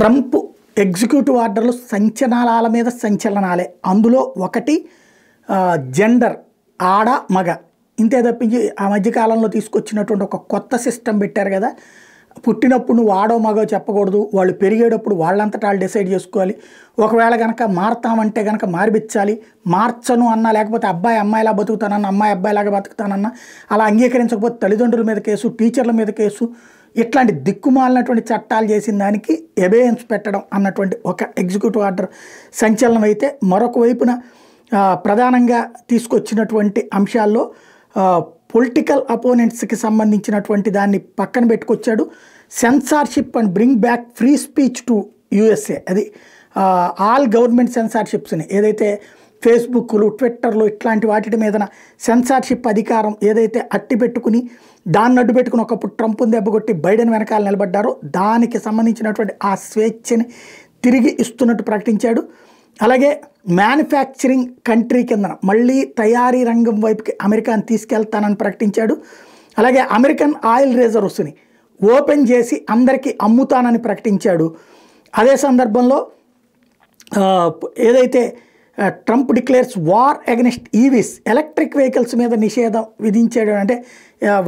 Trump executive ఆర్డర్లు సంచలనాల మీద సంచలనాలే. అందులో ఒకటి జెండర్, ఆడ మగ. ఇంతే తప్పించి ఆ మధ్యకాలంలో తీసుకొచ్చినటువంటి ఒక కొత్త సిస్టమ్ పెట్టారు కదా, పుట్టినప్పుడు నువ్వు ఆడో మగో చెప్పకూడదు, వాళ్ళు పెరిగేటప్పుడు వాళ్ళంతటా వాళ్ళు డిసైడ్ చేసుకోవాలి. ఒకవేళ కనుక మారతామంటే కనుక మారిపించాలి, మార్చను అన్నా లేకపోతే అబ్బాయి అమ్మాయిలా బతుకుతానన్నా అమ్మాయి అబ్బాయిలాగా బతుకుతానన్నా అలా అంగీకరించకపోతే తల్లిదండ్రుల మీద కేసు, టీచర్ల మీద కేసు, ఇట్లాంటి దిక్కుమాలినటువంటి చట్టాలు చేసిన దానికి ఎబేయన్స్ పెట్టడం అన్నటువంటి ఒక ఎగ్జిక్యూటివ్ ఆర్డర్ సంచలనం అయితే, మరొక వైపున ప్రధానంగా తీసుకొచ్చినటువంటి అంశాల్లో పొలిటికల్ అపోనెంట్స్కి సంబంధించినటువంటి దాన్ని పక్కన పెట్టుకొచ్చాడు. Censorship and bring back free speech to USA. అది ఆల్ గవర్నమెంట్ సెన్సార్షిప్స్ని ఏదైతే ఫేస్బుక్లు, ట్విట్టర్లు ఇట్లాంటి వాటి మీద సెన్సార్షిప్ అధికారం ఏదైతే అట్టి పెట్టుకుని దాన్ని అడ్డు పెట్టుకుని ఒకప్పుడు ట్రంప్ని దెబ్బకొట్టి బైడెన్ వెనకాల నిలబడ్డారో దానికి సంబంధించినటువంటి ఆ స్వేచ్ఛని తిరిగి ఇస్తున్నట్టు ప్రకటించాడు. అలాగే మ్యానుఫ్యాక్చరింగ్ కంట్రీ కింద మళ్ళీ తయారీ రంగం వైపుకి అమెరికాని తీసుకెళ్తానని ప్రకటించాడు. అలాగే అమెరికన్ ఆయిల్ రిజర్వ్స్ని ఓపెన్ చేసి అందరికీ అమ్ముతానని ప్రకటించాడు. అదే సందర్భంలో ఏదైతే Trump declares war against EVs, electric vehicles మీద నిషేధం విధించాడు. అంటే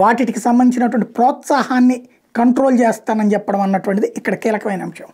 వాటికి సంబంధించినటువంటి ప్రోత్సాహాన్ని కంట్రోల్ చేస్తానని చెప్పడం అన్నటువంటిది ఇక్కడ కీలకమైన అంశం.